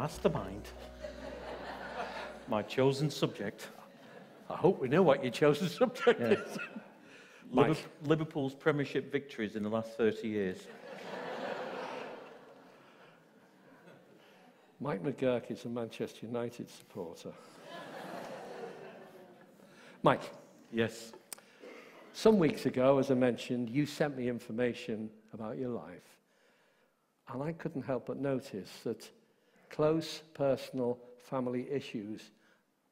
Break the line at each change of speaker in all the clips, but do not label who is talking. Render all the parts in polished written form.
mastermind. My chosen subject.
I hope we know what your chosen subject is.
Liverpool's Premiership victories in the last 30 years.
Mike McGurk is a Manchester United supporter. Mike.
Yes.
Some weeks ago, as I mentioned, you sent me information about your life. And I couldn't help but notice that close personal family issues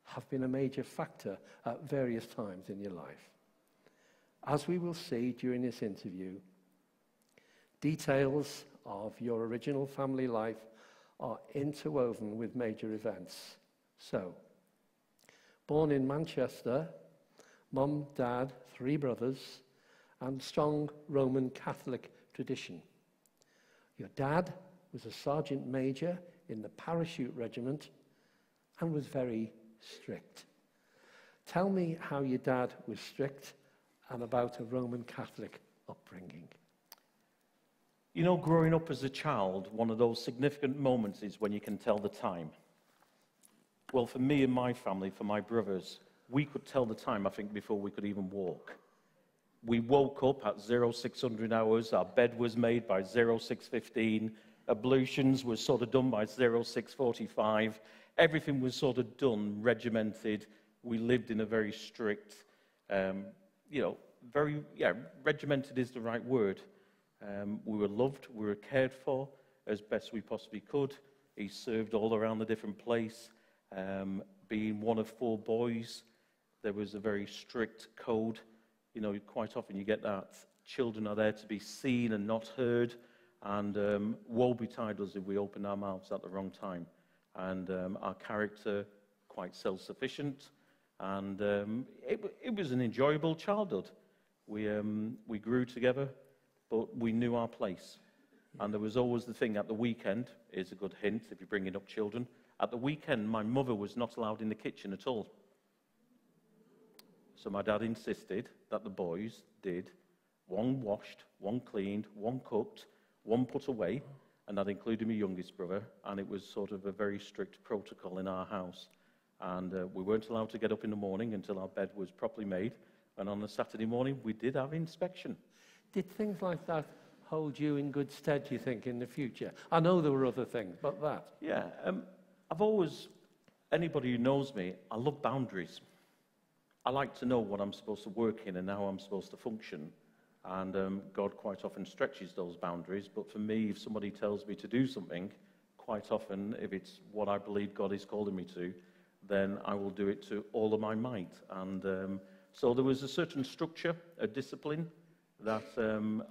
have been a major factor at various times in your life. As we will see during this interview, details of your original family life are interwoven with major events. So, born in Manchester, Mum, Dad, 3 brothers, and strong Roman Catholic tradition. Your dad was a sergeant major in the parachute regiment and was very strict. Tell me how your dad was strict and about a Roman Catholic upbringing.
You know, growing up as a child, one of those significant moments is when you can tell the time. Well, for me and my family, for my brothers, we could tell the time, I think, before we could even walk. We woke up at 0600 hours, our bed was made by 0615, ablutions were sort of done by 0645, everything was sort of done, regimented. We lived in a very strict, regimented is the right word. We were loved, we were cared for as best we possibly could. He served all around the different place. Being one of 4 boys, there was a very strict code. You know, quite often you get that children are there to be seen and not heard, and woe betide us if we open our mouths at the wrong time. And our character, quite self-sufficient, and it was an enjoyable childhood. We grew together, but we knew our place. And there was always the thing at the weekend, is a good hint if you're bringing up children, at the weekend my mother was not allowed in the kitchen at all. So my dad insisted that the boys did 1 washed, 1 cleaned, 1 cooked, 1 put away, and that included my youngest brother, and it was sort of a very strict protocol in our house. And we weren't allowed to get up in the morning until our bed was properly made, and on a Saturday morning we did have inspection.
Did things like that hold you in good stead, do you think, in the future? I know there were other things, but that.
Yeah, I've always, anybody who knows me, I love boundaries. I like to know what I'm supposed to work in and how I'm supposed to function. And God quite often stretches those boundaries. But for me, if somebody tells me to do something, quite often, if it's what I believe God is calling me to, then I will do it to all of my might. And so there was a certain structure, a discipline that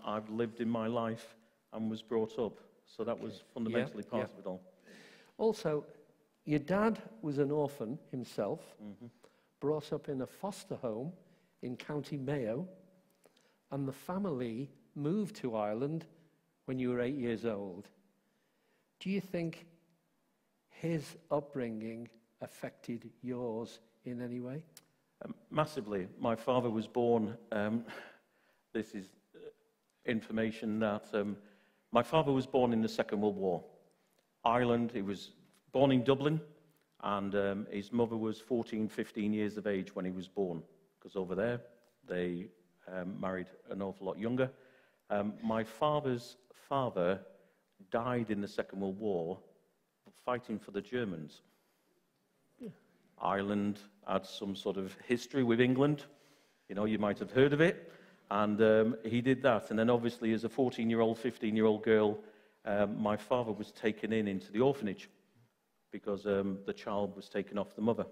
I've lived in my life and was brought up. So that was fundamentally part of it all.
Also, your dad was an orphan himself, brought up in a foster home in County Mayo, and the family moved to Ireland when you were 8 years old. Do you think his upbringing affected yours in any way?
Massively. My father was born, this is information that, my father was born in the Second World War. Ireland, he was born in Dublin, and his mother was 14, 15 years of age when he was born, because over there they married an awful lot younger. My father's father died in the Second World War fighting for the Germans. Yeah. Ireland had some sort of history with England. You know, you might have heard of it. And he did that. And then obviously as a 14-year-old, 15-year-old girl, my father was taken into the orphanage because the child was taken off the mother.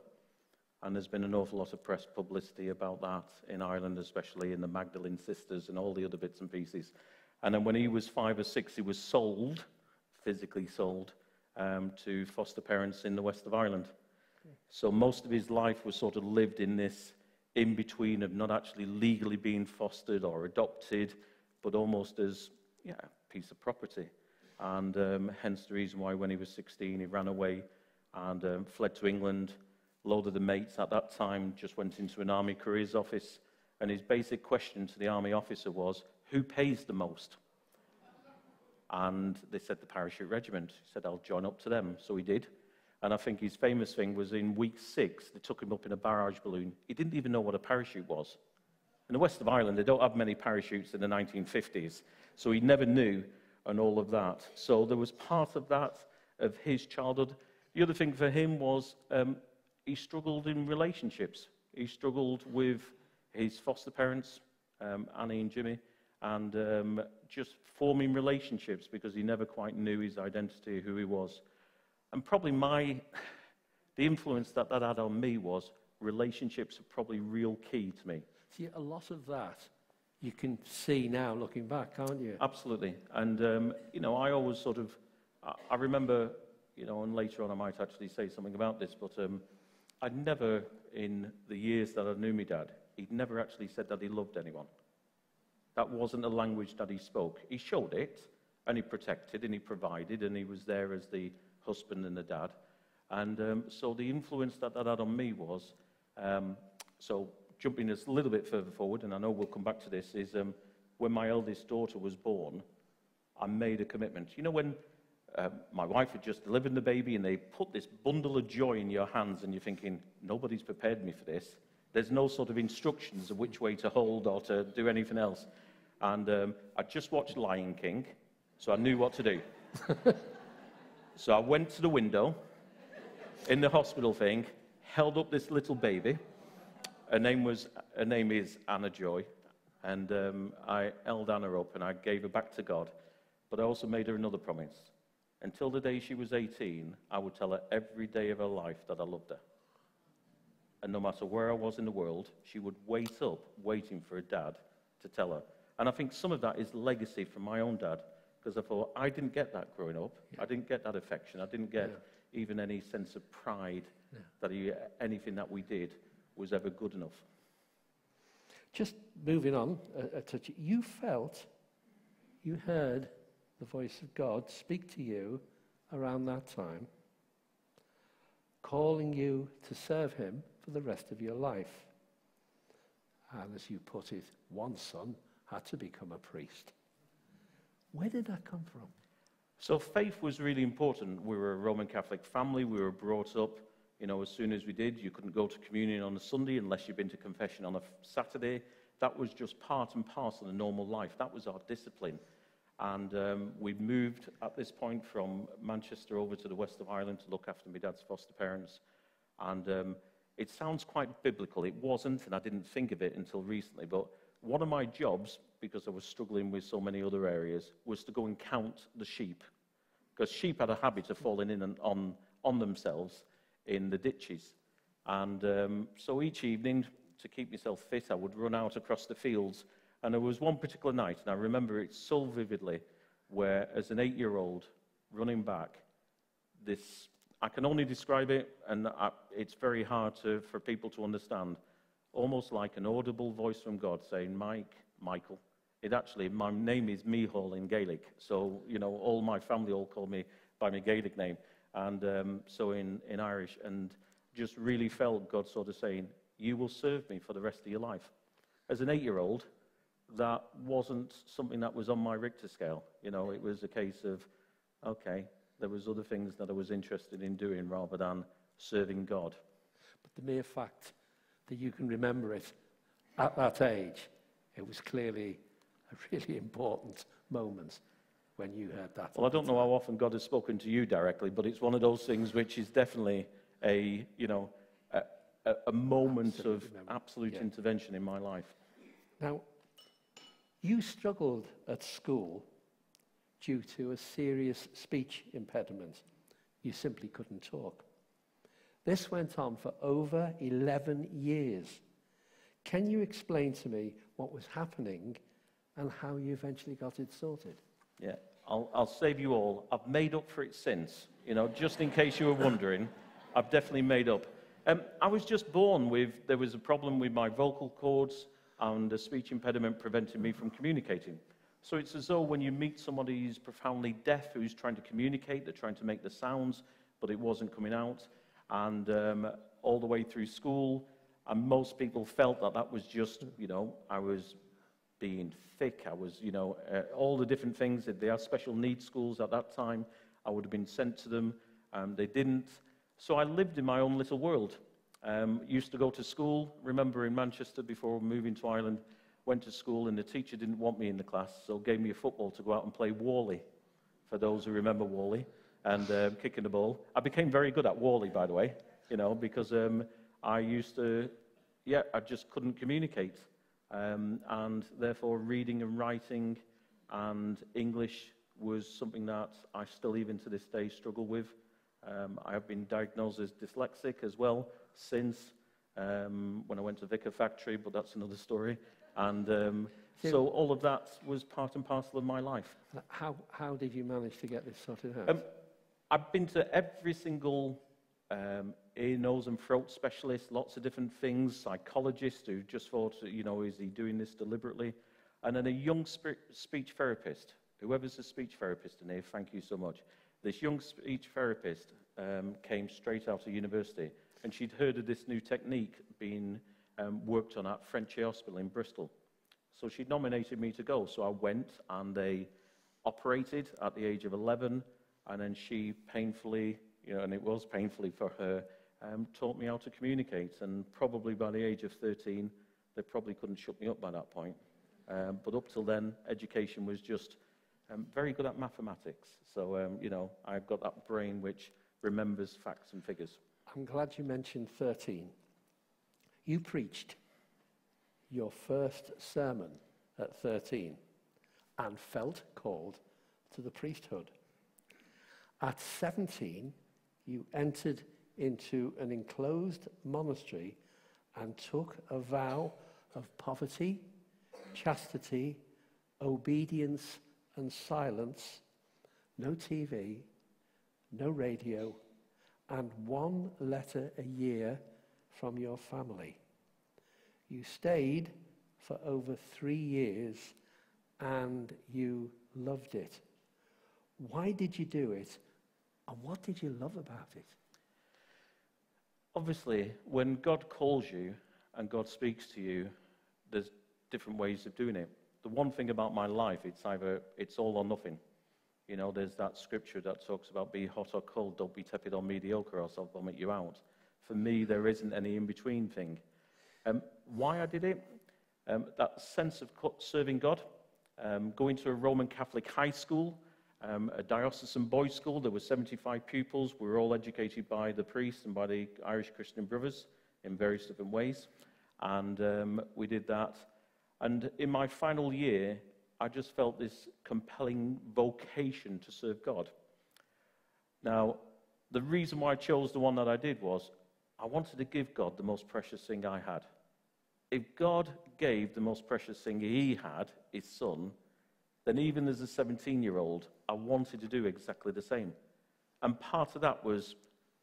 And there's been an awful lot of press publicity about that in Ireland, especially in the Magdalene sisters and all the other bits and pieces. And then when he was 5 or 6, he was sold, physically sold, to foster parents in the west of Ireland. Okay. So most of his life was sort of lived in this in-between of not actually legally being fostered or adopted, but almost as a piece of property. And hence the reason why when he was 16, he ran away and fled to England. A load of the mates at that time just went into an army careers office, and his basic question to the army officer was, who pays the most? And they said the parachute regiment. He said, I'll join up to them. So he did. And I think his famous thing was in week 6, they took him up in a barrage balloon. He didn't even know what a parachute was. In the west of Ireland, they don't have many parachutes in the 1950s, so he never knew and all of that. So there was part of that, of his childhood. The other thing for him was he struggled in relationships. He struggled with his foster parents, Annie and Jimmy, and just forming relationships because he never quite knew his identity, who he was. And probably the influence that had on me was relationships are probably real key to me.
See, a lot of that you can see now looking back, can't you?
Absolutely. And, I always sort of, I remember, and later on I might actually say something about this, but I'd never, in the years that I knew my dad, he'd never actually said that he loved anyone. That wasn't a language that he spoke. He showed it, and he protected, and he provided, and he was there as the husband and the dad. And so the influence that had on me was, so jumping a little bit further forward, and I know we'll come back to this, is when my eldest daughter was born, I made a commitment. When my wife had just delivered the baby and they put this bundle of joy in your hands and you're thinking, nobody's prepared me for this. There's no sort of instructions of which way to hold or to do anything else. And I just watched Lion King, so I knew what to do. So I went to the window in the hospital thing, held up this little baby. Her name is Anna Joy, and I held Anna up and I gave her back to God. But I also made her another promise. Until the day she was 18, I would tell her every day of her life that I loved her. And no matter where I was in the world, she would wait up, waiting for her dad to tell her. And I think some of that is legacy from my own dad, because I thought, I didn't get that growing up. Yeah. I didn't get that affection. I didn't get even any sense of pride that anything that we did was ever good enough.
Just moving on a touch, you heard the voice of God speak to you around that time, calling you to serve him for the rest of your life. And as you put it, one son had to become a priest. Where did that come from?
So faith was really important. We were a Roman Catholic family. We were brought up, as soon as we did. You couldn't go to communion on a Sunday unless you'd been to confession on a Saturday. That was just part and parcel of normal life. That was our discipline. And we moved at this point from Manchester over to the west of Ireland to look after my dad's foster parents. And it sounds quite biblical. It wasn't, and I didn't think of it until recently. But one of my jobs, because I was struggling with so many other areas, was to go and count the sheep. Because sheep had a habit of falling in and on themselves in the ditches. And so each evening, to keep myself fit, I would run out across the fields. And there was one particular night, and I remember it so vividly, where as an 8-year-old running back, I can only describe it, and it's very hard for people to understand, almost like an audible voice from God saying, Michael. My name is Mihal in Gaelic, so, all my family all call me by my Gaelic name, and so in Irish, and just really felt God sort of saying, you will serve me for the rest of your life. As an 8-year-old, that wasn't something that was on my Richter scale. It was a case of, okay, there was other things that I was interested in doing rather than serving God.
But the mere fact that you can remember it at that age, it was clearly a really important moment when you heard that.
Well, I don't know how often God has spoken to you directly, but it's one of those things which is definitely a moment of absolute intervention in my life.
Now, you struggled at school due to a serious speech impediment. You simply couldn't talk. This went on for over 11 years. Can you explain to me what was happening and how you eventually got it sorted?
Yeah, I'll save you all. I've made up for it since. Just in case you were wondering, I've definitely made up. I was just born there was a problem with my vocal cords, and a speech impediment prevented me from communicating. So it's as though when you meet somebody who's profoundly deaf, who's trying to communicate, they're trying to make the sounds, but it wasn't coming out. And all the way through school, and most people felt that was just, I was being thick. I was, all the different things. They had special needs schools at that time. I would have been sent to them. They didn't. So I lived in my own little world. Used to go to school, remember in Manchester before moving to Ireland, went to school and the teacher didn't want me in the class, so gave me a football to go out and play Wally, for those who remember Wally, and kicking the ball. I became very good at Wally, by the way, you know, because I used to, I just couldn't communicate. And therefore reading and writing and English was something that I still even to this day struggle with. I have been diagnosed as dyslexic as well since when I went to Vicar Factory, but that's another story. And so all of that was part and parcel of my life.
How did you manage to get this sorted out?
I've been to every single ear, nose and throat specialist, lots of different things, psychologist who just thought, you know, is he doing this deliberately? And then a young speech therapist, whoever's a speech therapist in here, thank you so much. This young speech therapist came straight out of university, and she'd heard of this new technique being worked on at Frenchy Hospital in Bristol. So she nominated me to go. So I went, and they operated at the age of 11, and then she painfully, you know, and it was painfully for her, taught me how to communicate. And probably by the age of 13, they probably couldn't shut me up by that point. But up till then, education was just very good at mathematics. So, you know, I've got that brain which remembers facts and figures.
I'm glad you mentioned 13. You preached your first sermon at 13 and felt called to the priesthood. At 17, you entered into an enclosed monastery and took a vow of poverty, chastity, obedience, and silence, no TV, no radio, and 1 letter a year from your family. You stayed for over 3 years and you loved it. Why did you do it, and what did you love about it?
Obviously, when God calls you and God speaks to you, there's different ways of doing it. The one thing about my life, it's all or nothing. You know, there's that scripture that talks about be hot or cold, don't be tepid or mediocre, or I'll vomit you out. For me, there isn't any in-between thing. Why I did it? That sense of serving God, going to a Roman Catholic high school, a diocesan boys' school. There were 75 pupils. We were all educated by the priests and by the Irish Christian Brothers in various different ways. And we did that. And in my final year, I just felt this compelling vocation to serve God. Now, the reason why I chose the one that I did was I wanted to give God the most precious thing I had. If God gave the most precious thing he had, his son, then even as a 17-year-old, I wanted to do exactly the same. And part of that was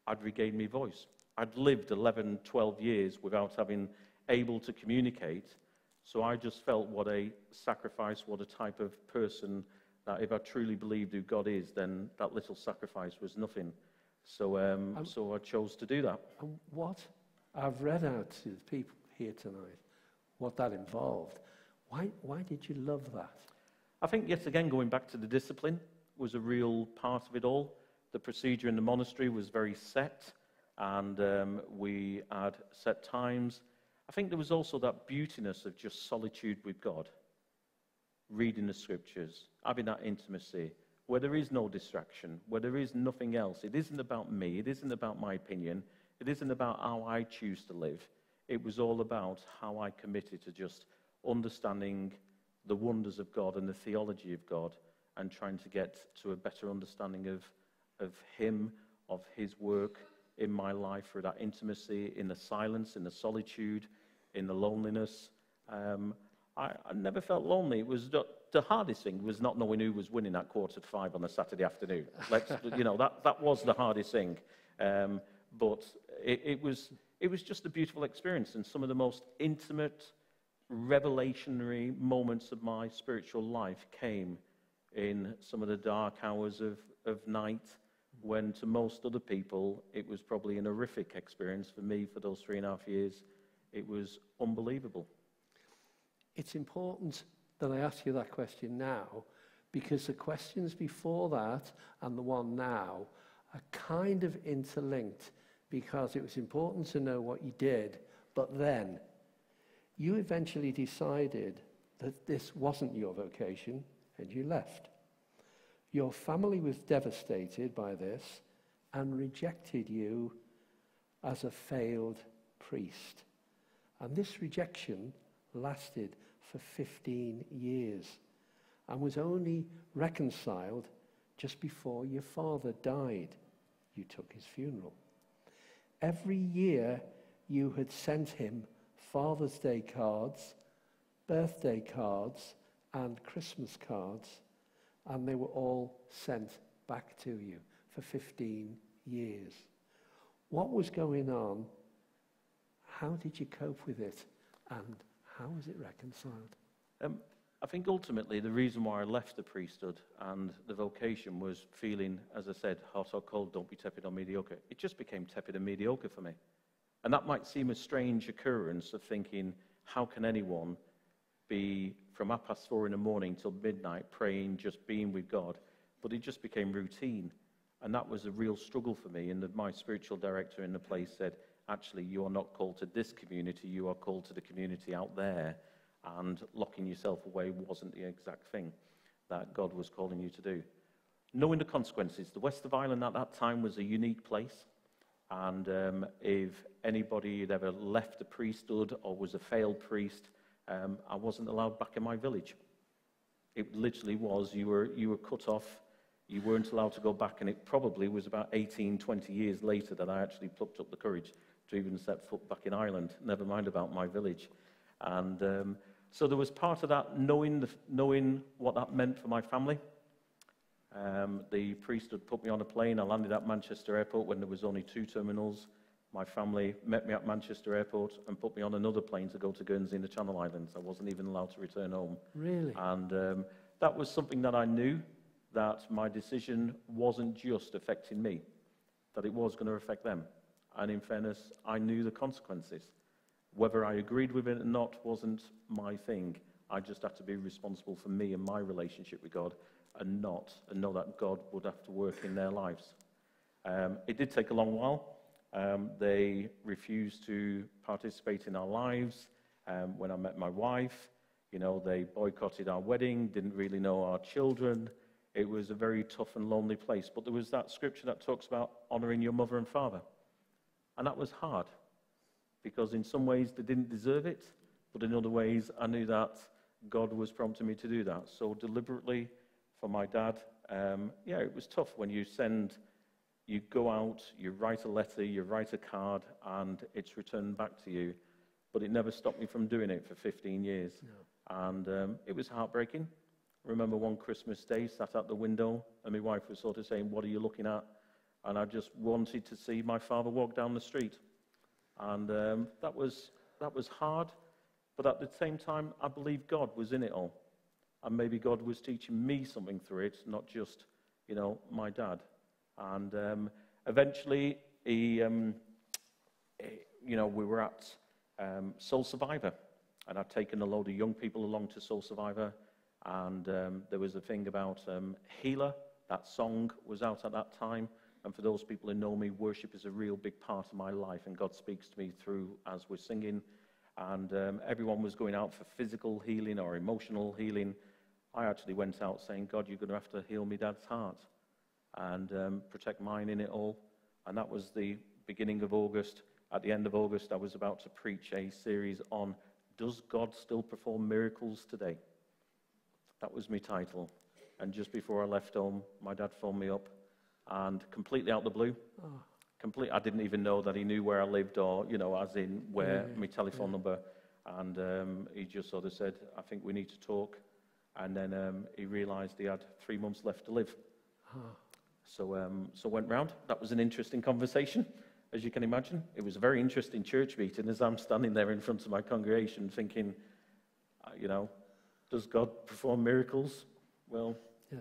I'd regained my voice. I'd lived 11, 12 years without having able to communicate. So I just felt what a sacrifice, what a type of person that if I truly believed who God is, then that little sacrifice was nothing. So, so I chose to do that.
What I've read out to the people here tonight, what that involved. Why did you love that?
I think, yet again, going back to the discipline was a real part of it all. The procedure in the monastery was very set, and we had set times. I think there was also that beautiness of just solitude with God, reading the scriptures, having that intimacy, where there is no distraction, where there is nothing else. It isn't about me. It isn't about my opinion. It isn't about how I choose to live. It was all about how I committed to just understanding the wonders of God and the theology of God and trying to get to a better understanding of him, of his work in my life through that intimacy, in the silence, in the solitude, in the loneliness. I never felt lonely. It was the hardest thing was not knowing who was winning at 4:45 on a Saturday afternoon. You know, that was the hardest thing. But it was just a beautiful experience, and some of the most intimate, revelationary moments of my spiritual life came in some of the dark hours of night, when to most other people it was probably an horrific experience. For me, for those 3.5 years, it was unbelievable.
It's important that I ask you that question now, because the questions before that and the one now are kind of interlinked, because it was important to know what you did, but then you eventually decided that this wasn't your vocation and you left. Your family was devastated by this and rejected you as a failed priest. And this rejection lasted for 15 years and was only reconciled just before your father died. You took his funeral. Every year you had sent him Father's Day cards, birthday cards, and Christmas cards, and they were all sent back to you for 15 years. What was going on? How did you cope with it? And how was it reconciled?
I think ultimately the reason why I left the priesthood and the vocation was feeling, as I said, hot or cold, don't be tepid or mediocre. It just became tepid and mediocre for me. And that might seem a strange occurrence of thinking, how can anyone be from 4:30 in the morning till midnight praying, just being with God? But it just became routine. And that was a real struggle for me. And my spiritual director in the place said, actually, you are not called to this community, you are called to the community out there. And locking yourself away wasn't the exact thing that God was calling you to do. Knowing the consequences, the west of Ireland at that time was a unique place. And if anybody had ever left the priesthood or was a failed priest, I wasn't allowed back in my village. It literally was, you were cut off, you weren't allowed to go back, and it probably was about 18, 20 years later that I actually plucked up the courage to even set foot back in Ireland, never mind about my village. And so there was part of that, knowing what that meant for my family. The priesthood put me on a plane. I landed at Manchester Airport when there was only 2 terminals. My family met me at Manchester Airport and put me on another plane to go to Guernsey in the Channel Islands. I wasn't even allowed to return home.
Really?
And that was something that I knew, that my decision wasn't just affecting me, that it was going to affect them. And in fairness, I knew the consequences. Whether I agreed with it or not wasn't my thing. I just had to be responsible for me and my relationship with God, and know that God would have to work in their lives. It did take a long while. They refused to participate in our lives. When I met my wife, they boycotted our wedding, didn't really know our children. It was a very tough and lonely place. But there was that scripture that talks about honoring your mother and father. And that was hard, because in some ways they didn't deserve it, but in other ways I knew that God was prompting me to do that. So deliberately for my dad, it was tough when you go out, you write a letter, you write a card, and it's returned back to you. But it never stopped me from doing it for 15 years. No. And it was heartbreaking. I remember one Christmas day, sat at the window, and my wife was sort of saying, "What are you looking at?" And I just wanted to see my father walk down the street. And that was hard, but at the same time, I believe God was in it all. And maybe God was teaching me something through it, not just, my dad. And eventually, we were at Soul Survivor, and I'd taken a load of young people along to Soul Survivor, and there was a thing about Healer. That song was out at that time. And for those people who know me, worship is a real big part of my life, and God speaks to me through as we're singing. And everyone was going out for physical healing or emotional healing. I actually went out saying, "God, you're going to have to heal my dad's heart and protect mine in it all." And that was the beginning of August. At the end of August, I was about to preach a series on, "Does God still perform miracles today?" That was my title. And just before I left home, my dad phoned me up. And completely out of the blue, I didn't even know that he knew where I lived, or, as in where my telephone number. And he just sort of said, "I think we need to talk." And then he realized he had 3 months left to live. So went round. That was an interesting conversation, as you can imagine. It was a very interesting church meeting as I'm standing there in front of my congregation thinking, does God perform miracles? Well,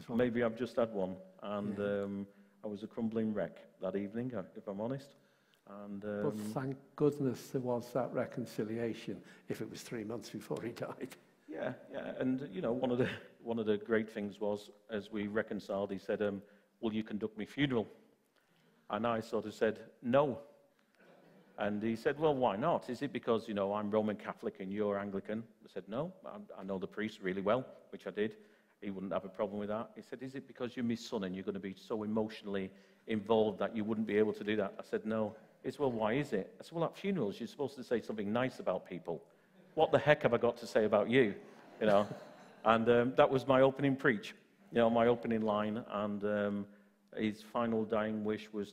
maybe I've just had one. And I was a crumbling wreck that evening, if I'm honest. And
but thank goodness there was that reconciliation, if it was 3 months before he died.
Yeah. And, one of the great things was, as we reconciled, he said, "Will you conduct my funeral?" And I sort of said, "No." And he said, well, why not? Is it because, you know, I'm Roman Catholic and you're Anglican? I said, no, I know the priest really well, which I did. He wouldn't have a problem with that. He said, is it because you're my son and you're going to be so emotionally involved that you wouldn't be able to do that? I said, no. He said, well, why is it? I said, well, at funerals, you're supposed to say something nice about people. What the heck have I got to say about you? You know? And that was my opening preach, you know, my opening line. And his final dying wish was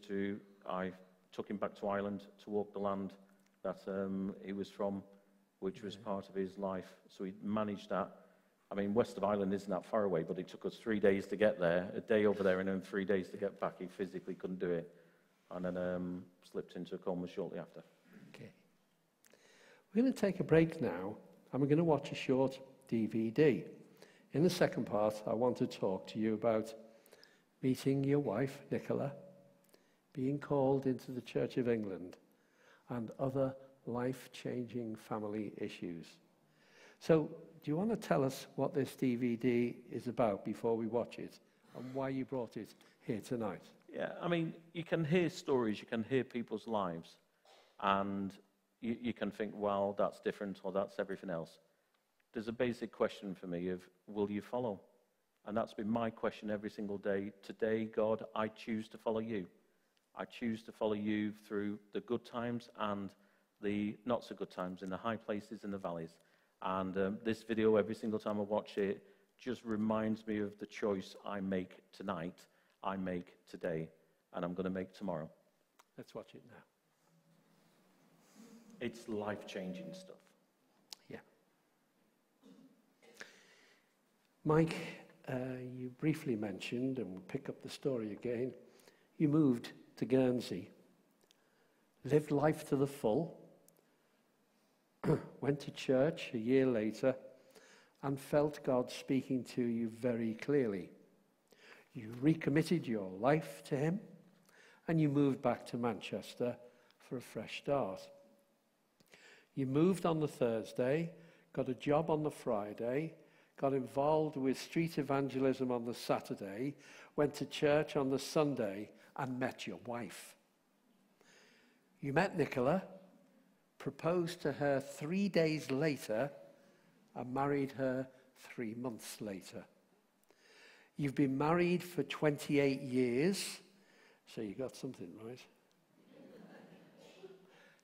I took him back to Ireland to walk the land that he was from, which was part of his life. So he managed that. I mean, west of Ireland isn't that far away, but it took us 3 days to get there, a day over there, and then 3 days to get back. He physically couldn't do it. And then slipped into a coma shortly after.
Okay. We're going to take a break now, and we're going to watch a short DVD. In the second part, I want to talk to you about meeting your wife, Nicola, being called into the Church of England, and other life-changing family issues. So, do you want to tell us what this DVD is about before we watch it, and why you brought it here tonight?
Yeah, I mean, you can hear stories, you can hear people's lives, and you can think, well, that's different, or that's everything else. There's a basic question for me of, will you follow? And that's been my question every single day. Today, God, I choose to follow you. I choose to follow you through the good times and the not so good times, in the high places and the valleys. And this video, every single time I watch it, just reminds me of the choice I make tonight, I make today, and I'm going to make tomorrow.
Let's watch it now.
It's life-changing stuff.
Yeah. Mike, you briefly mentioned, and we'll pick up the story again, you moved to Guernsey, lived life to the full, went to church a year later, and felt God speaking to you very clearly. You recommitted your life to him, and you moved back to Manchester for a fresh start. You moved on the Thursday, got a job on the Friday, got involved with street evangelism on the Saturday, went to church on the Sunday, and met your wife. You met Nicola, proposed to her 3 days later, and married her 3 months later. You've been married for 28 years, so you got something right.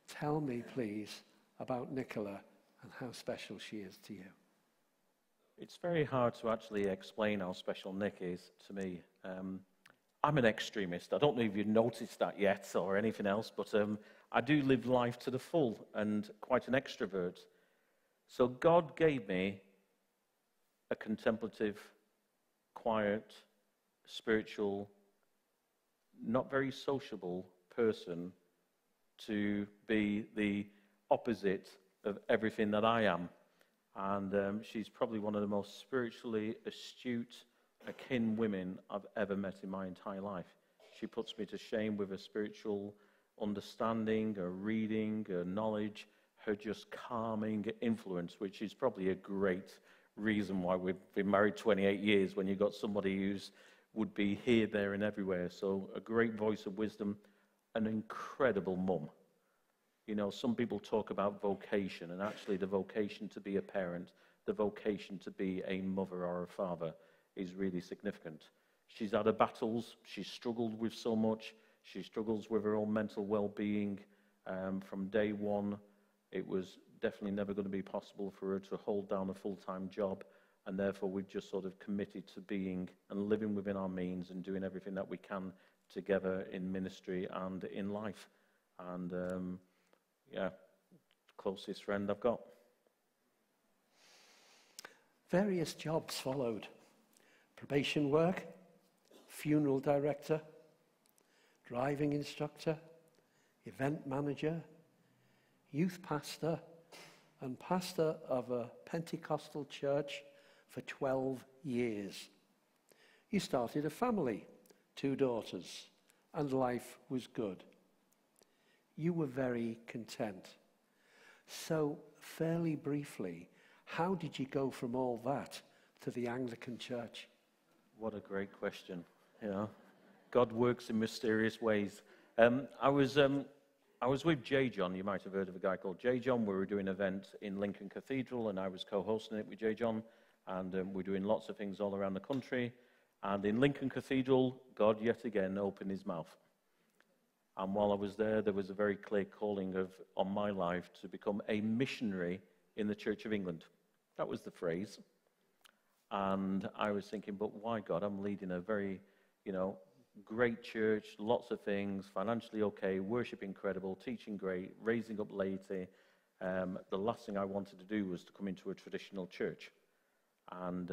Tell me, please, about Nicola and how special she is to you.
It's very hard to actually explain how special Nick is to me. I'm an extremist. I don't know if you've noticed that yet or anything else, but I do live life to the full and quite an extrovert. So God gave me a contemplative, quiet, spiritual, not very sociable person to be the opposite of everything that I am. And she's probably one of the most spiritually astute, akin women I've ever met in my entire life. She puts me to shame with her spiritual understanding, her reading, her knowledge, her just calming influence, which is probably a great reason why we've been married 28 years, when you've got somebody who's would be here, there, and everywhere. So a great voice of wisdom, an incredible mum. You know, some people talk about vocation, and actually the vocation to be a parent, the vocation to be a mother or a father is really significant. She's had her battles, she's struggled with so much, she struggles with her own mental well-being. From day one, it was definitely never going to be possible for her to hold down a full-time job, and therefore we've just sort of committed to being and living within our means and doing everything that we can together in ministry and in life. And yeah, closest friend I've got.
Various jobs followed. Probation work, funeral director, driving instructor, event manager, youth pastor, and pastor of a Pentecostal church for 12 years. You started a family, 2 daughters, and life was good. You were very content. So, fairly briefly, how did you go from all that to the Anglican Church?
What a great question. You know, God works in mysterious ways. I was I was with J. John. You might have heard of a guy called J. John. We were doing an event in Lincoln Cathedral, and I was co-hosting it with J. John. And we're doing lots of things all around the country. And in Lincoln Cathedral, God yet again opened his mouth. And while I was there was a very clear calling on my life to become a missionary in the Church of England. That was the phrase. And I was thinking, but why, God? I'm leading a very, great church, lots of things, financially okay, worship incredible, teaching great, raising up laity. The last thing I wanted to do was to come into a traditional church. And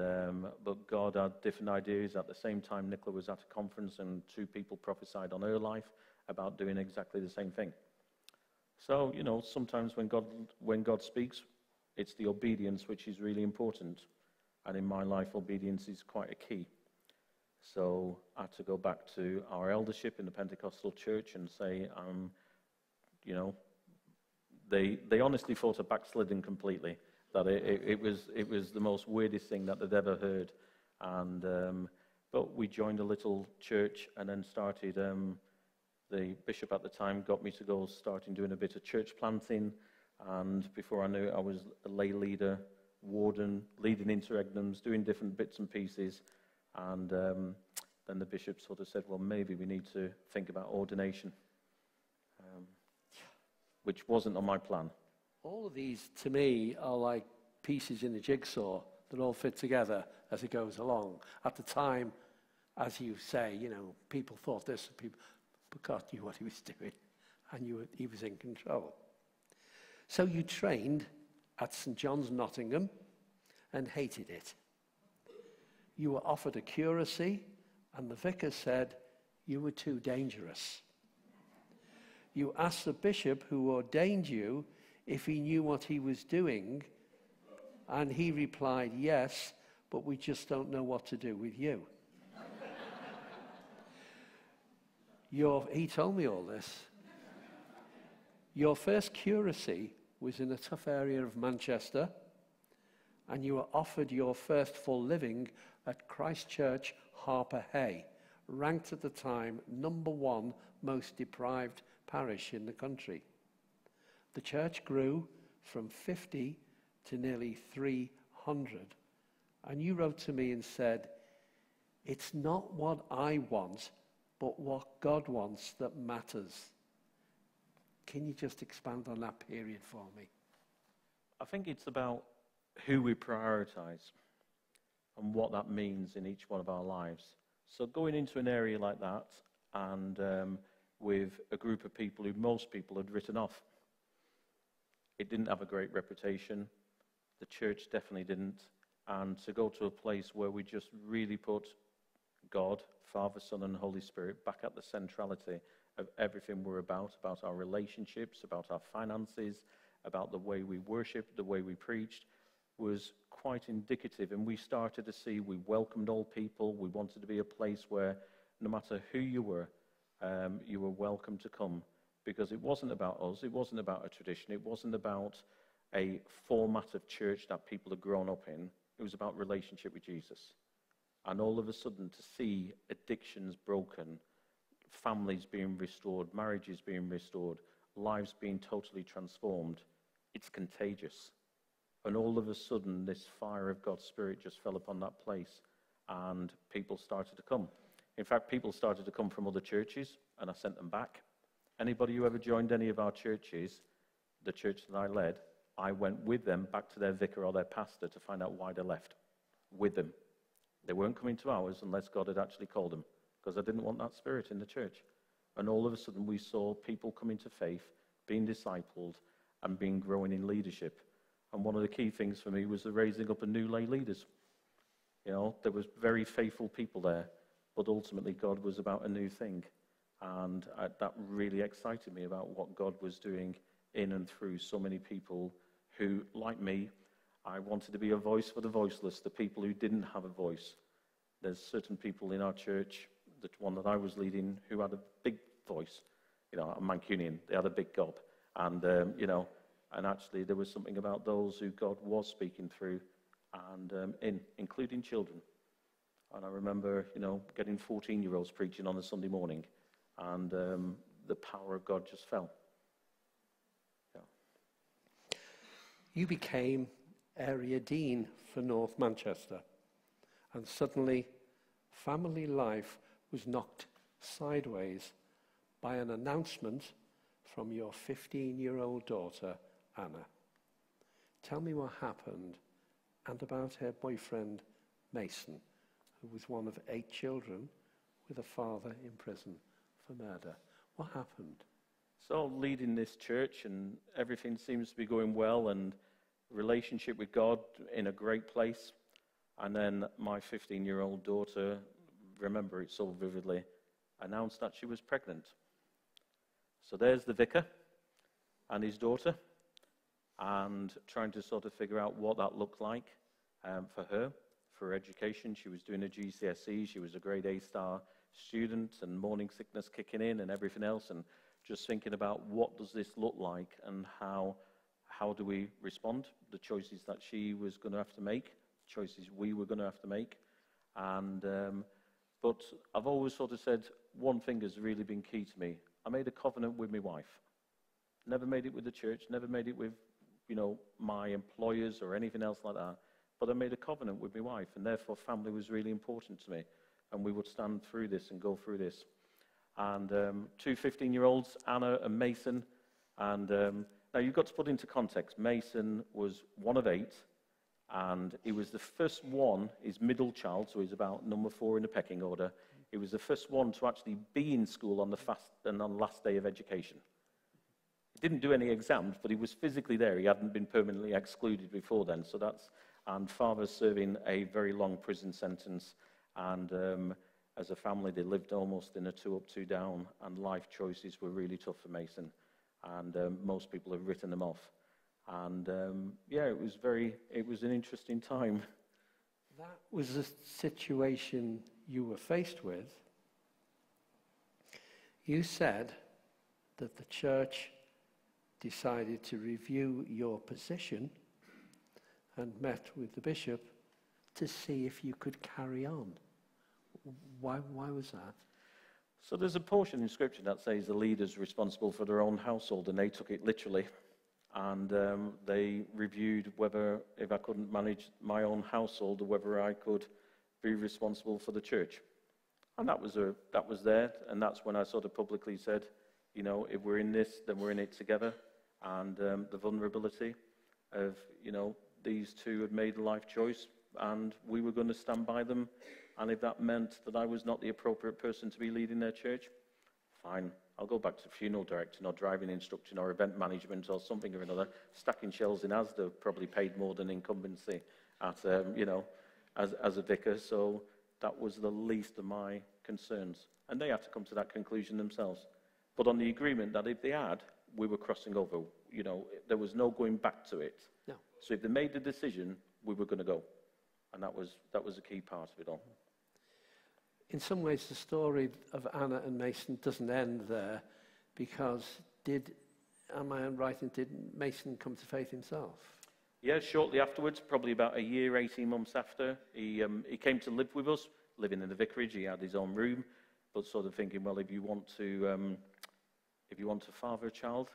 but God had different ideas. At the same time, Nicola was at a conference and 2 people prophesied on her life about doing exactly the same thing. So, sometimes when God speaks, it's the obedience which is really important. And in my life, obedience is quite a key. So I had to go back to our eldership in the Pentecostal church and say, they honestly thought I'd backslidden completely. That it was the most weirdest thing that they'd ever heard. And but we joined a little church and then started. The bishop at the time got me to go starting doing a bit of church planting, and before I knew it, I was a lay leader, warden, leading interregnums, doing different bits and pieces. And then the bishop sort of said, well, maybe we need to think about ordination, which wasn't on my plan.
All of these, to me, are like pieces in a jigsaw that all fit together as it goes along. At the time, as you say, people thought this, but God knew what he was doing, and he was in control. So you trained at St. John's, Nottingham, and hated it. You were offered a curacy, and the vicar said you were too dangerous. You asked the bishop who ordained you if he knew what he was doing, and he replied, yes, but we just don't know what to do with you. He told me all this. Your first curacy was in a tough area of Manchester, and you were offered your first full living at Christ Church, Harper Hay, ranked at the time #1 most deprived parish in the country. The church grew from 50 to nearly 300, and you wrote to me and said, it's not what I want, but what God wants that matters. Can you just expand on that period for me?
I think it's about who we prioritize and what that means in each one of our lives. So going into an area like that and with a group of people who most people had written off, it didn't have a great reputation. The church definitely didn't. And to go to a place where we just really put God, Father, Son, and Holy Spirit back at the centrality of everything we're about our relationships, about our finances, about the way we worshiped, the way we preached, was quite indicative. And we started to see we welcomed all people. We wanted to be a place where no matter who you were welcome to come. Because it wasn't about us, it wasn't about a tradition, it wasn't about a format of church that people had grown up in. It was about relationship with Jesus. And all of a sudden to see addictions broken, families being restored, marriages being restored, lives being totally transformed, it's contagious. And all of a sudden this fire of God's Spirit just fell upon that place and people started to come. In fact, people started to come from other churches and I sent them back. Anybody who ever joined any of our churches, the church that I led, I went with them back to their vicar or their pastor to find out why they left, with them. They weren't coming to ours unless God had actually called them, because I didn't want that spirit in the church. And all of a sudden we saw people coming to faith, being discipled, and being growing in leadership. And one of the key things for me was the raising up of new lay leaders. There was very faithful people there, but ultimately God was about a new thing. And that really excited me about what God was doing in and through so many people who, like me, I wanted to be a voice for the voiceless, the people who didn't have a voice. There's certain people in our church, the one that I was leading, who had a big voice. A Mancunian, they had a big gob. And, and actually there was something about those who God was speaking through, and including children. And I remember, getting 14-year-olds preaching on a Sunday morning, and the power of God just fell.
You became area dean for North Manchester, and suddenly family life was knocked sideways by an announcement from your 15-year-old daughter, Anna. Tell me what happened, and about her boyfriend, Mason, who was one of 8 children with a father in prison for murder. What happened?
So leading this church, and everything seems to be going well, and relationship with God in a great place. And then my 15-year-old daughter, remember it so vividly, announced that she was pregnant. So there's the vicar and his daughter, and trying to sort of figure out what that looked like for her, for her education. She was doing a GCSE, she was a grade A star student, and morning sickness kicking in and everything else, and just thinking about what does this look like, and how do we respond, the choices that she was going to have to make, choices we were going to have to make. And but I've always sort of said one thing has really been key to me. I made a covenant with my wife. Never made it with the church, never made it with, my employers or anything else like that. But I made a covenant with my wife, and therefore family was really important to me. And we would stand through this and go through this. And 2 15-year-olds, Anna and Mason. And now you've got to put into context, Mason was one of 8, and he was the first one, his middle child, so he's about number 4 in the pecking order. He was the first one to actually be in school on the last day of education. He didn't do any exams, but he was physically there. He hadn't been permanently excluded before then. So and father's serving a very long prison sentence. And as a family, they lived almost in a 2 up, 2 down, and life choices were really tough for Mason. And most people have written them off. And it was an interesting time.
That was the situation you were faced with. You said that the church decided to review your position and met with the bishop to see if you could carry on. Why was that?
So there's a portion in Scripture that says the leader's responsible for their own household, and they took it literally. And they reviewed whether, if I couldn't manage my own household, or whether I could be responsible for the church. And that was there, and that's when I sort of publicly said, if we're in this, then we're in it together. And the vulnerability of, these two had made a life choice, and we were going to stand by them. And if that meant that I was not the appropriate person to be leading their church, fine. I'll go back to funeral directing or driving instruction or event management or something or another. Stacking shelves in Asda probably paid more than incumbency at, as a vicar. So that was the least of my concerns. And they had to come to that conclusion themselves. But on the agreement that if they had, we were crossing over. There was no going back to it.
No.
So if they made the decision, we were going to go. And that was a key part of it all.
In some ways, the story of Anna and Mason doesn't end there, because am I right, did Mason come to faith himself?
Yeah, shortly afterwards, probably about a year, 18 months after, he came to live with us, living in the vicarage. He had his own room, but sort of thinking, well, if you want to father a child,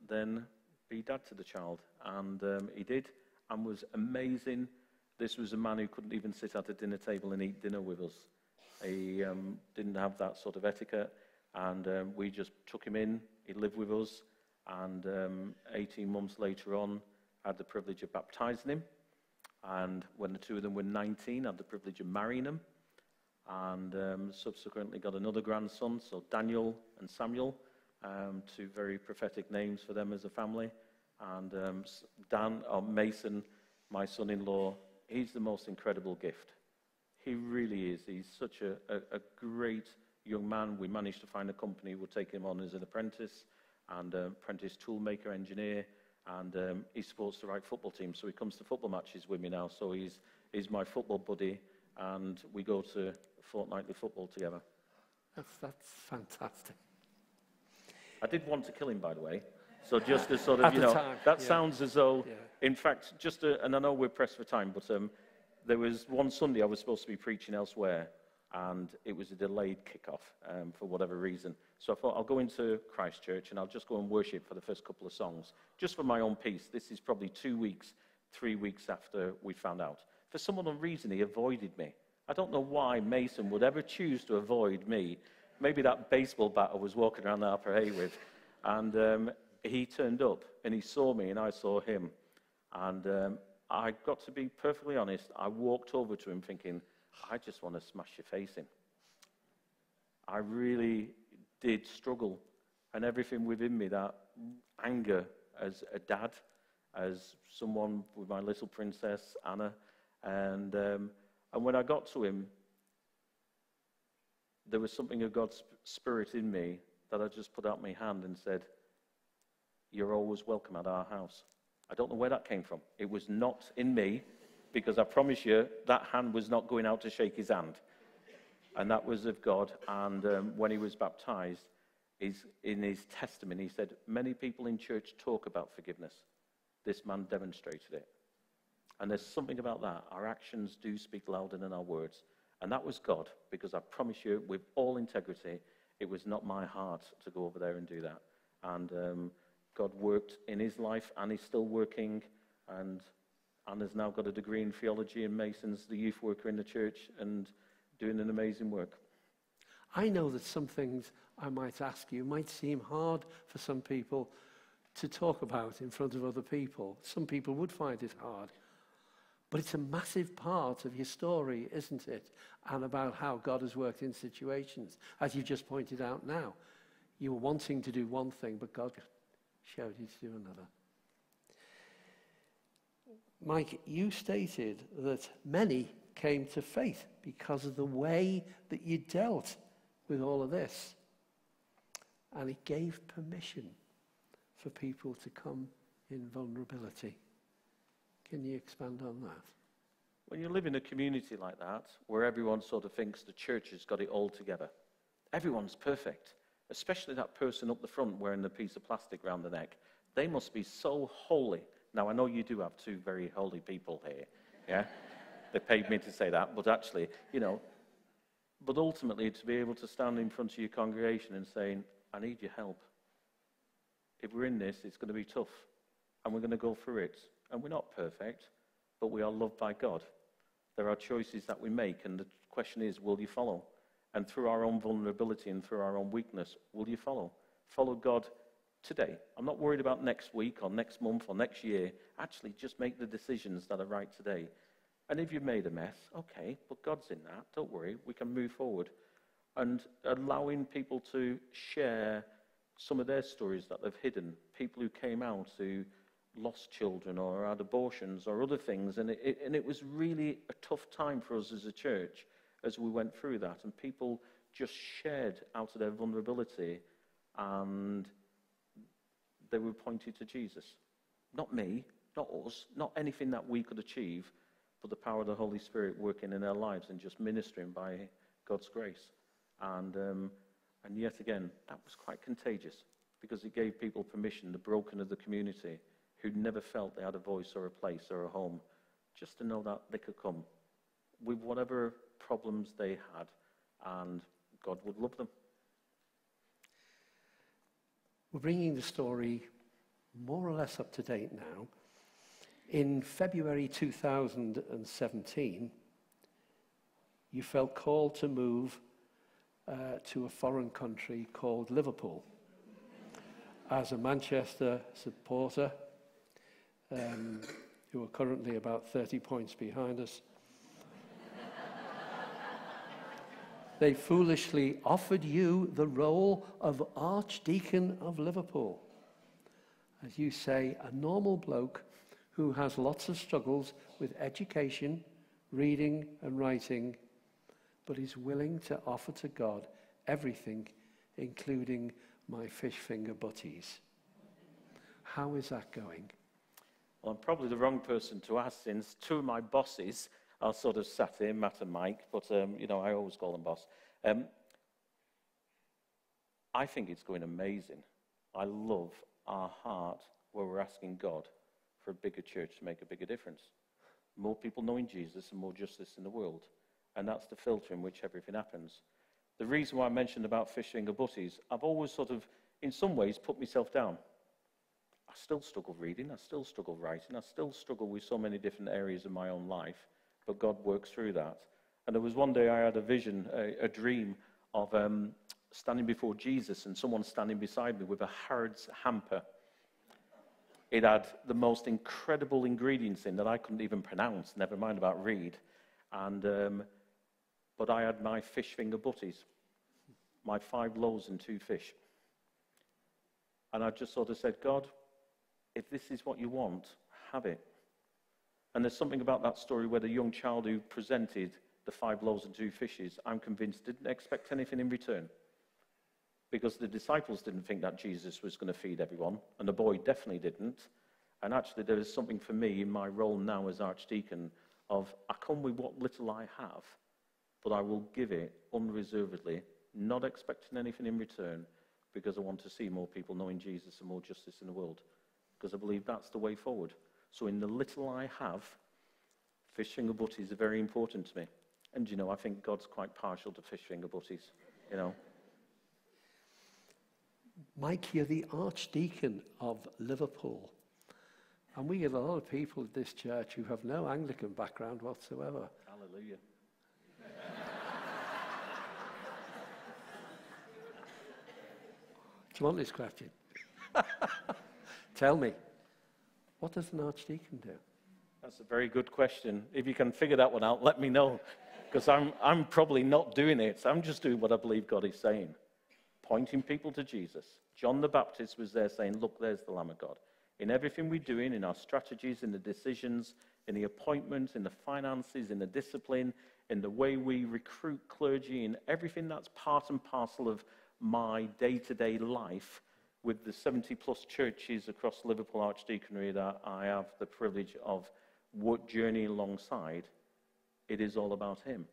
then be dad to the child. And he did, and was amazing. This was a man who couldn't even sit at a dinner table and eat dinner with us. He didn't have that sort of etiquette, and we just took him in. He lived with us, and 18 months later on, I had the privilege of baptizing him. And when the two of them were 19, I had the privilege of marrying him, and subsequently got another grandson, so Daniel and Samuel, 2 very prophetic names for them as a family. And Mason, my son-in-law, he's the most incredible gift. He really is. He's such a great young man. We managed to find a company who would take him on as an apprentice, and apprentice toolmaker, engineer, and he supports the right football team. So he comes to football matches with me now. So he's my football buddy, and we go to fortnightly football together.
That's fantastic.
I did want to kill him, by the way. So just to sort of, that sounds as though, in fact, and I know we're pressed for time, but there was one Sunday I was supposed to be preaching elsewhere, and it was a delayed kickoff for whatever reason. So I thought I'll go into Christchurch and I'll just go and worship for the first couple of songs, just for my own peace. This is probably 2 weeks, 3 weeks after we found out. For some unknown reason, he avoided me. I don't know why Mason would ever choose to avoid me. Maybe that baseball bat I was walking around the Upper Hay with. And he turned up and he saw me and I saw him. And I got to be perfectly honest, I walked over to him thinking, I just want to smash your face in. I really did struggle, and everything within me, that anger as a dad, as someone with my little princess, Anna, and when I got to him, there was something of God's Spirit in me that I just put out my hand and said, you're always welcome at our house. I don't know where that came from. It was not in me, because I promise you, that hand was not going out to shake his hand. And that was of God. And when he was baptized, in his testimony, he said, many people in church talk about forgiveness. This man demonstrated it. And there's something about that. Our actions do speak louder than our words. And that was God, because I promise you, with all integrity, it was not my heart to go over there and do that. And God worked in his life, and he's still working, and Anna's now got a degree in theology, and Mason's the youth worker in the church and doing an amazing work.
I know that some things I might ask you might seem hard for some people to talk about in front of other people. Some people would find it hard. But it's a massive part of your story, isn't it? And about how God has worked in situations. As you just pointed out now, you were wanting to do one thing, but God showed you to do another. Mike, you stated that many came to faith because of the way that you dealt with all of this. And it gave permission for people to come in vulnerability. Can you expand on that?
When you live in a community like that, where everyone sort of thinks the church has got it all together, everyone's perfect, especially that person up the front wearing the piece of plastic around the neck. They must be so holy. Now, I know you do have two very holy people here, yeah? They paid me to say that, but actually, but ultimately to be able to stand in front of your congregation and saying, I need your help. If we're in this, it's going to be tough, and we're going to go through it. And we're not perfect, but we are loved by God. There are choices that we make, and the question is, will you follow? And through our own vulnerability and through our own weakness, will you follow? Follow God today. I'm not worried about next week or next month or next year. Actually, just make the decisions that are right today. And if you've made a mess, okay, but God's in that. Don't worry, we can move forward. And allowing people to share some of their stories that they've hidden, people who came out who lost children or had abortions or other things, and it was really a tough time for us as a church as we went through that, and people just shared out of their vulnerability, and they were pointed to Jesus. Not me, not us, not anything that we could achieve, but the power of the Holy Spirit working in their lives and just ministering by God's grace. And yet again, that was quite contagious, because it gave people permission, the broken of the community, who never felt they had a voice or a place or a home, just to know that they could come with whatever problems they had, and God would love them.
We're bringing the story more or less up to date now. In February 2017, you felt called to move to a foreign country called Liverpool. As a Manchester supporter, who are currently about 30 points behind us, they foolishly offered you the role of Archdeacon of Liverpool. As you say, a normal bloke who has lots of struggles with education, reading and writing, but is willing to offer to God everything, including my fish finger butties. How is that going?
Well, I'm probably the wrong person to ask, since two of my bosses are sort of sat here, Matt and Mike, but, I always call them boss. I think it's going amazing. I love our heart where we're asking God for a bigger church to make a bigger difference. More people knowing Jesus and more justice in the world. and that's the filter in which everything happens. The reason why I mentioned about fish finger butties, I've always sort of, in some ways, put myself down. I still struggle reading, I still struggle writing, I still struggle with so many different areas of my own life, but God works through that. And there was one day I had a vision, a dream of standing before Jesus and someone standing beside me with a Harrods hamper. It had the most incredible ingredients in that I couldn't even pronounce, never mind about read. And but I had my fish finger butties, my 5 loaves and 2 fish. And I just sort of said, God, if this is what you want, have it. And there's something about that story where the young child who presented the 5 loaves and 2 fishes, I'm convinced, didn't expect anything in return. Because the disciples didn't think that Jesus was going to feed everyone, and the boy definitely didn't. And actually, there is something for me in my role now as Archdeacon of, I come with what little I have, but I will give it unreservedly, not expecting anything in return, because I want to see more people knowing Jesus and more justice in the world. Because I believe that's the way forward. So in the little I have, fish finger butties are very important to me. And, I think God's quite partial to fish finger butties,
Mike, you're the Archdeacon of Liverpool. And we get a lot of people at this church who have no Anglican background whatsoever.
Hallelujah.
Do you want this question? Tell me, what does an archdeacon do?
That's a very good question. If you can figure that one out, let me know. Because I'm probably not doing it. I'm just doing what I believe God is saying. Pointing people to Jesus. John the Baptist was there saying, look, there's the Lamb of God. In everything we're doing, in our strategies, in the decisions, in the appointments, in the finances, in the discipline, in the way we recruit clergy, in everything that's part and parcel of my day-to-day life with the 70-plus churches across Liverpool Archdeaconry that I have the privilege of journeying alongside, it is all about him.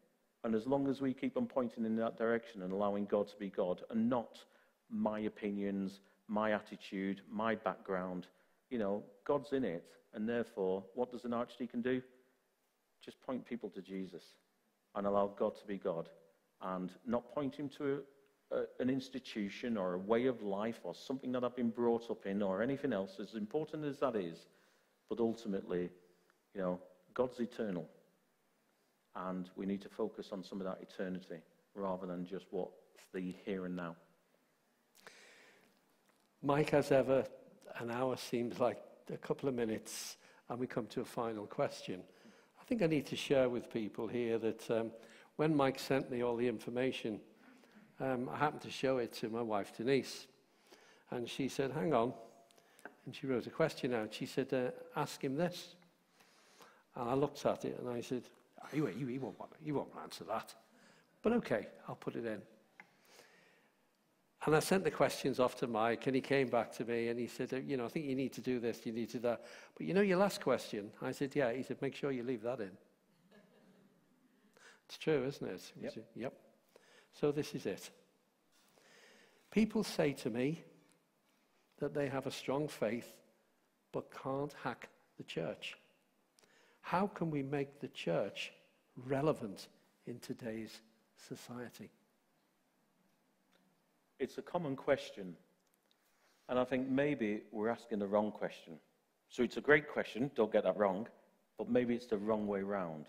And as long as we keep on pointing in that direction and allowing God to be God and not my opinions, my attitude, my background, God's in it. And therefore, what does an archdeacon do? Just point people to Jesus and allow God to be God and not point him to an institution or a way of life or something that I've been brought up in or anything else, as important as that is. But ultimately, God's eternal. And we need to focus on some of that eternity rather than just what's the here and now.
Mike, as ever, an hour seems like a couple of minutes, and we come to a final question. I think I need to share with people here that when Mike sent me all the information, I happened to show it to my wife, Denise. And she said, hang on. And she wrote a question out. She said, ask him this. And I looked at it and I said, he won't answer that. But okay, I'll put it in. And I sent the questions off to Mike, and he came back to me, and he said, I think you need to do this, you need to do that. But your last question? I said, yeah. He said, make sure you leave that in. It's true, isn't it?
Yep.
Yep. So this is it. People say to me that they have a strong faith, but can't hack the church. How can we make the church relevant in today's society?
It's a common question, and I think maybe we're asking the wrong question. So it's a great question, don't get that wrong, but maybe it's the wrong way round.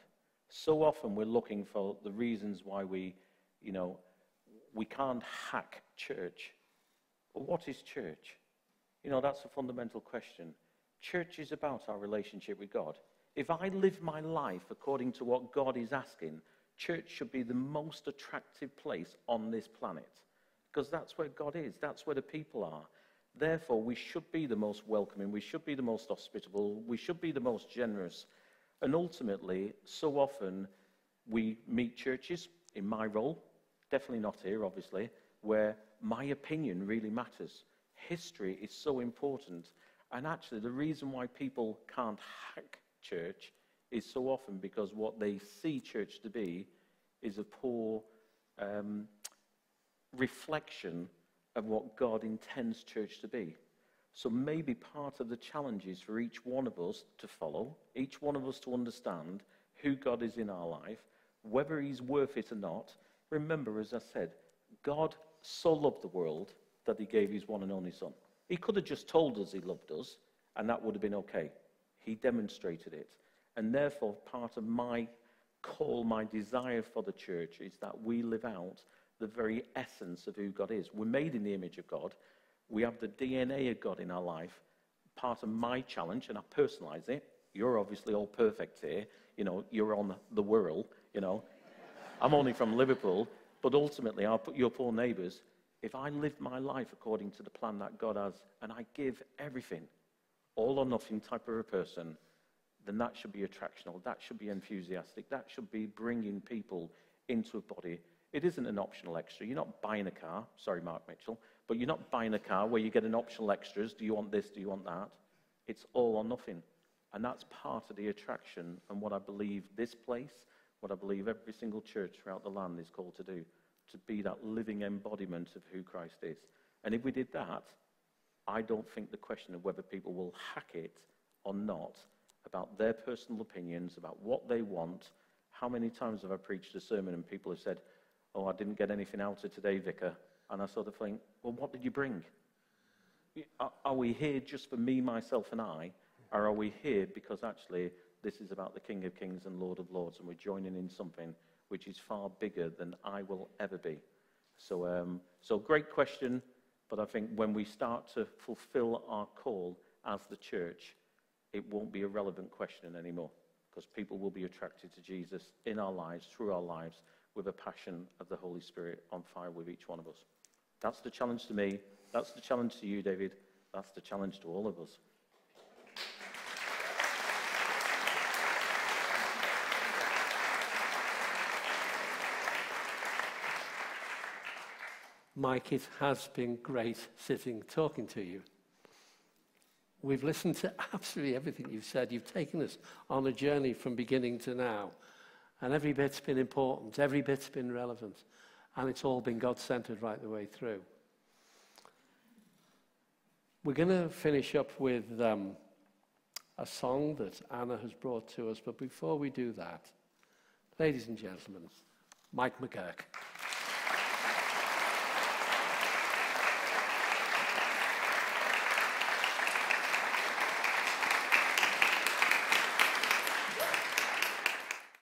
So often we're looking for the reasons why we can't hack church. But what is church? That's a fundamental question. Church is about our relationship with God. If I live my life according to what God is asking, church should be the most attractive place on this planet. Because that's where God is. That's where the people are. Therefore, we should be the most welcoming. We should be the most hospitable. We should be the most generous. And ultimately, so often, we meet churches, in my role, definitely not here, obviously, where my opinion really matters. History is so important. And actually, the reason why people can't hack church is so often because what they see church to be is a poor reflection of what God intends church to be. So maybe part of the challenge is for each one of us to follow, each one of us to understand who God is in our life, whether he's worth it or not, remember, as I said, God so loved the world that he gave his one and only Son. He could have just told us he loved us, and that would have been okay. He demonstrated it. And therefore, part of my call, my desire for the church is that we live out the very essence of who God is. We're made in the image of God. We have the DNA of God in our life. Part of my challenge, and I personalize it, you're obviously all perfect here. You're on the world, I'm only from Liverpool, but ultimately I'll put your poor neighbours. If I live my life according to the plan that God has, and I give everything, all or nothing type of a person, then that should be attractional, that should be enthusiastic, that should be bringing people into a body. It isn't an optional extra. You're not buying a car, sorry Mark Mitchell, but you're not buying a car where you get an optional extras. Do you want this, do you want that? It's all or nothing. And that's part of the attraction and what I believe this place, what I believe every single church throughout the land is called to do, to be that living embodiment of who Christ is. And if we did that, I don't think the question of whether people will hack it or not about their personal opinions, about what they want. How many times have I preached a sermon and people have said, oh, I didn't get anything out of today, Vicar. And I sort of think, well, what did you bring? Are we here just for me, myself, and I? Or are we here because actually this is about the King of Kings and Lord of Lords, and we're joining in something which is far bigger than I will ever be? So great question, but I think when we start to fulfill our call as the church, it won't be a relevant question anymore, because people will be attracted to Jesus in our lives, through our lives, with a passion of the Holy Spirit on fire with each one of us. That's the challenge to me. That's the challenge to you, David. That's the challenge to all of us.
Mike, it has been great sitting talking to you. We've listened to absolutely everything you've said. You've taken us on a journey from beginning to now. And every bit's been important, every bit's been relevant. And it's all been God-centered right the way through. We're going to finish up with a song that Anna has brought to us. But before we do that, ladies and gentlemen, Mike McGurk.